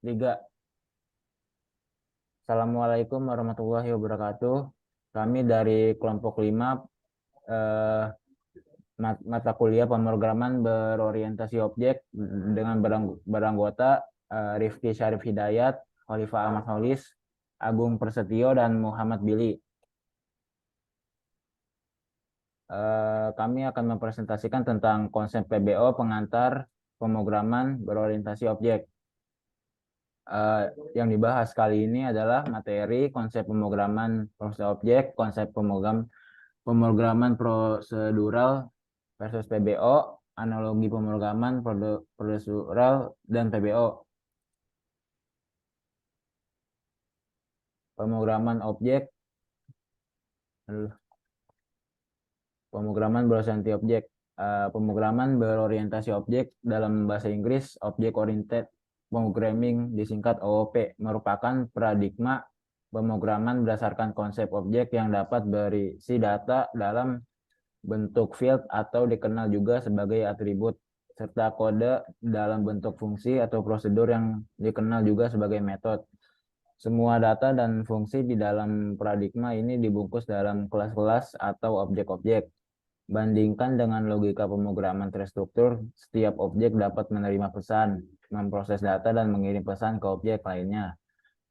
Liga. Assalamualaikum warahmatullahi wabarakatuh. Kami dari kelompok 5 eh, mata kuliah pemrograman berorientasi objek dengan beranggota Rifki Syarif Hidayat, Khalifah Ahmad Holis, Agung Prasetyo, dan Muhammad Billy. Kami akan mempresentasikan tentang konsep PBO pengantar pemrograman berorientasi objek. eh, yang dibahas kali ini adalah materi konsep pemrograman proses objek, konsep pemrograman prosedural versus PBO, analogi pemrograman prosedural dan PBO. Pemrograman objek, pemrograman berorientasi objek. Pemrograman berorientasi objek dalam bahasa Inggris, Object Oriented Programming disingkat OOP, merupakan paradigma pemrograman berdasarkan konsep objek yang dapat berisi data dalam bentuk field atau dikenal juga sebagai atribut, serta kode dalam bentuk fungsi atau prosedur yang dikenal juga sebagai metode. Semua data dan fungsi di dalam paradigma ini dibungkus dalam kelas-kelas atau objek-objek. Bandingkan dengan logika pemrograman terstruktur, setiap objek dapat menerima pesan, memproses data, dan mengirim pesan ke objek lainnya.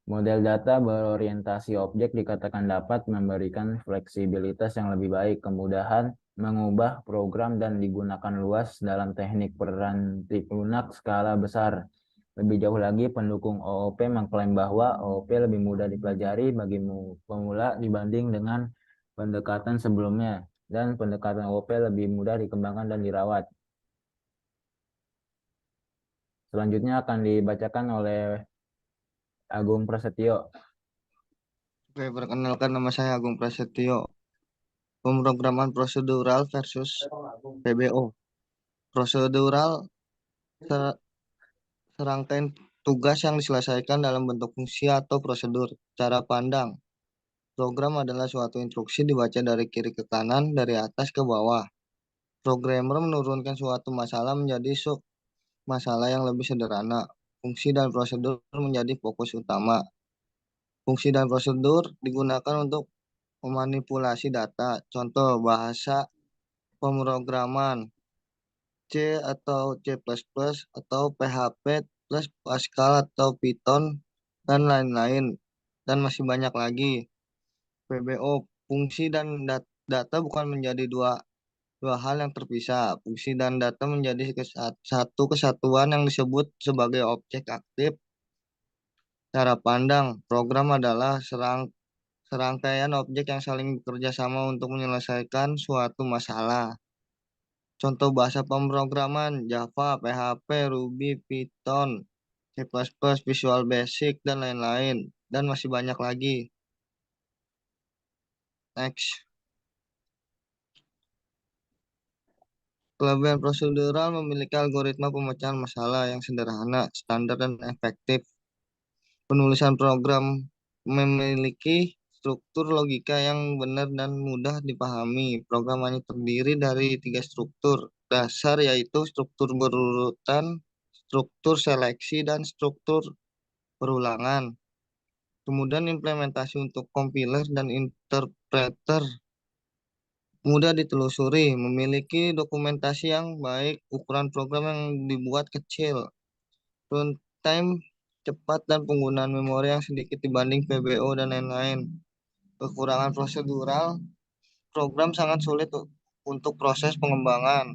Model data berorientasi objek dikatakan dapat memberikan fleksibilitas yang lebih baik, kemudahan mengubah program, dan digunakan luas dalam teknik peranti lunak skala besar. Lebih jauh lagi, pendukung OOP mengklaim bahwa OOP lebih mudah dipelajari bagi pemula dibanding dengan pendekatan sebelumnya, dan pendekatan OOP lebih mudah dikembangkan dan dirawat. Selanjutnya akan dibacakan oleh Agung Prasetyo. Oke, perkenalkan nama saya Agung Prasetyo. Pemrograman prosedural versus PBO. Prosedural ser- serangkaian tugas yang diselesaikan dalam bentuk fungsi atau prosedur. Cara pandang. Program adalah suatu instruksi dibaca dari kiri ke kanan, dari atas ke bawah. Programmer menurunkan suatu masalah menjadi masalah yang lebih sederhana. Fungsi dan prosedur menjadi fokus utama. Fungsi dan prosedur digunakan untuk memanipulasi data. Contoh bahasa pemrograman C atau C++ atau PHP plus Pascal atau Python dan lain-lain. Dan masih banyak lagi. PBO, fungsi dan data bukan menjadi dua hal yang terpisah. Fungsi dan data menjadi satu kesatuan yang disebut sebagai objek aktif. Cara pandang, program adalah serangkaian objek yang saling bekerja sama untuk menyelesaikan suatu masalah. Contoh bahasa pemrograman Java, PHP, Ruby, Python, C++, Visual Basic, dan lain-lain. Dan masih banyak lagi. Next. Kelebihan prosedural memiliki algoritma pemecahan masalah yang sederhana, standar, dan efektif. Penulisan program memiliki struktur logika yang benar dan mudah dipahami. Program hanya terdiri dari tiga struktur dasar, yaitu struktur berurutan, struktur seleksi, dan struktur perulangan. Kemudian implementasi untuk compiler dan interpreter mudah ditelusuri, memiliki dokumentasi yang baik, ukuran program yang dibuat kecil, runtime cepat, dan penggunaan memori yang sedikit dibanding PBO dan lain-lain. Kekurangan prosedural, program sangat sulit untuk proses pengembangan.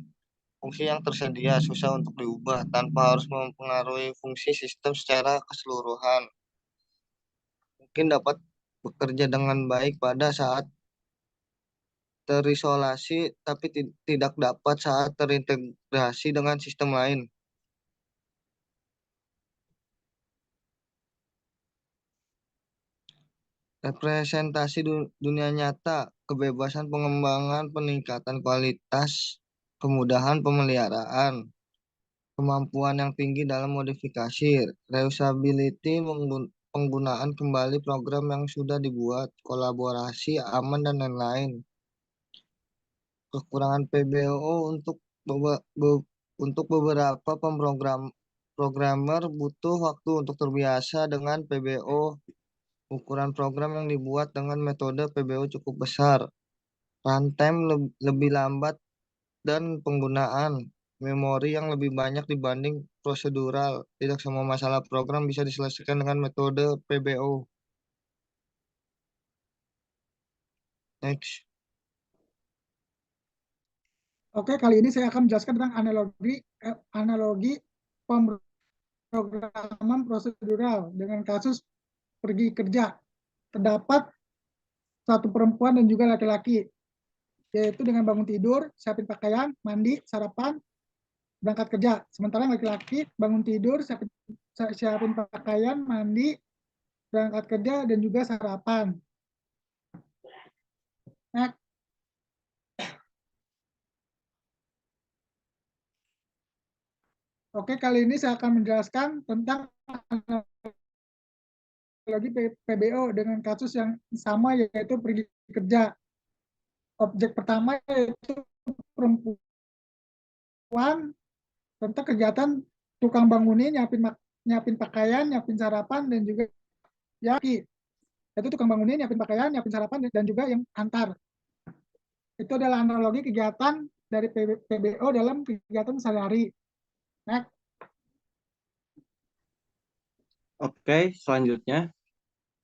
Fungsi yang tersedia susah untuk diubah tanpa harus mempengaruhi fungsi sistem secara keseluruhan. Mungkin dapat bekerja dengan baik pada saat terisolasi, tapi tidak dapat saat terintegrasi dengan sistem lain. Representasi dunia nyata, kebebasan pengembangan, peningkatan kualitas, kemudahan pemeliharaan, kemampuan yang tinggi dalam modifikasi, reusability, penggunaan kembali program yang sudah dibuat, kolaborasi, aman, dan lain-lain. Kekurangan PBO untuk beberapa Programmer butuh waktu untuk terbiasa dengan PBO. Ukuran program yang dibuat dengan metode PBO cukup besar. Runtime lebih lambat dan penggunaan memori yang lebih banyak dibanding prosedural. Tidak semua masalah program bisa diselesaikan dengan metode PBO. Next. Oke, kali ini saya akan menjelaskan tentang analogi pemrograman prosedural dengan kasus pergi kerja. Terdapat satu perempuan dan juga laki-laki, yaitu dengan bangun tidur, siapin pakaian, mandi, sarapan, berangkat kerja. Sementara laki-laki bangun tidur, siapin pakaian, mandi, berangkat kerja, dan juga sarapan. Next. Oke, kali ini saya akan menjelaskan tentang analogi PBO dengan kasus yang sama, yaitu pergi kerja. Objek pertama yaitu perempuan tentang kegiatan tukang bangunin, nyiapin pakaian, nyiapin sarapan, dan juga yaki. Itu tukang bangunin, nyiapin pakaian, nyiapin sarapan, dan juga yang antar. Itu adalah analogi kegiatan dari PBO dalam kegiatan sehari-hari. Next. Oke, selanjutnya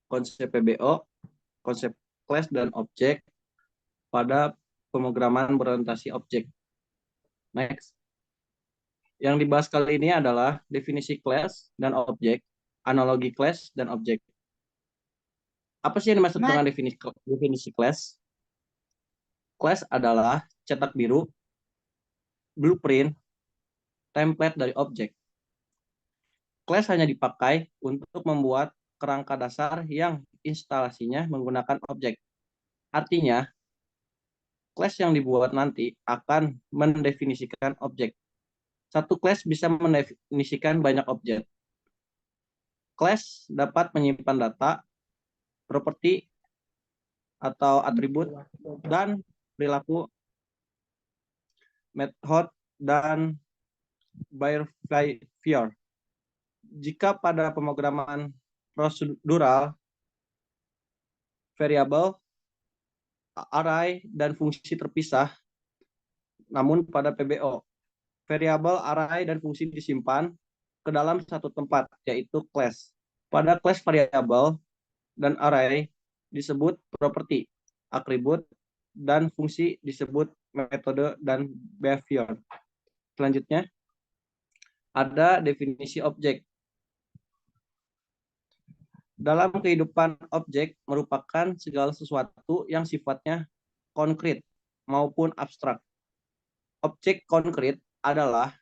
konsep PBO, konsep class dan objek pada pemrograman berorientasi objek. Next. Yang dibahas kali ini adalah definisi class dan objek, analogi class dan objek. Apa sih yang dimaksud dengan definisi class? Class adalah cetak biru, blueprint, template dari objek. Class hanya dipakai untuk membuat kerangka dasar yang instalasinya menggunakan objek. Artinya, class yang dibuat nanti akan mendefinisikan objek. Satu class bisa mendefinisikan banyak objek. Class dapat menyimpan data, properti, atau atribut, dan perilaku, method, dan behavior. Jika pada pemrograman prosedural, variabel, array, dan fungsi terpisah, namun pada PBO, variabel, array, dan fungsi disimpan ke dalam satu tempat, yaitu class. Pada class variabel dan array disebut properti, atribut, dan fungsi disebut metode dan behavior. Selanjutnya, ada definisi objek. Dalam kehidupan, objek merupakan segala sesuatu yang sifatnya konkret maupun abstrak. Objek konkret adalah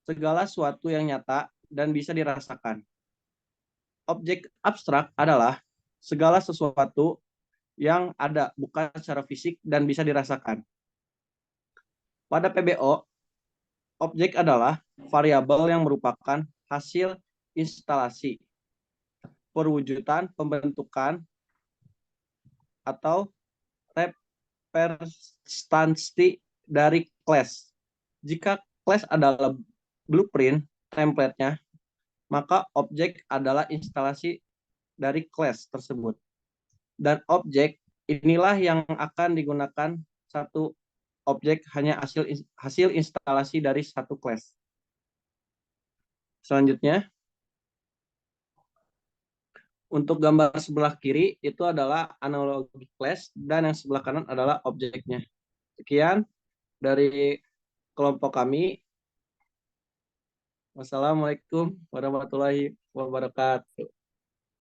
segala sesuatu yang nyata dan bisa dirasakan. Objek abstrak adalah segala sesuatu yang ada bukan secara fisik dan bisa dirasakan. Pada PBO, objek adalah variabel yang merupakan hasil instalasi, perwujudan, pembentukan, atau representansi dari class. Jika class adalah blueprint, template-nya, maka objek adalah instalasi dari class tersebut. Dan objek inilah yang akan digunakan satu objek hanya hasil instalasi dari satu class. Selanjutnya, untuk gambar sebelah kiri itu adalah analogi class dan yang sebelah kanan adalah objeknya. Sekian dari kelompok kami. Wassalamualaikum warahmatullahi wabarakatuh.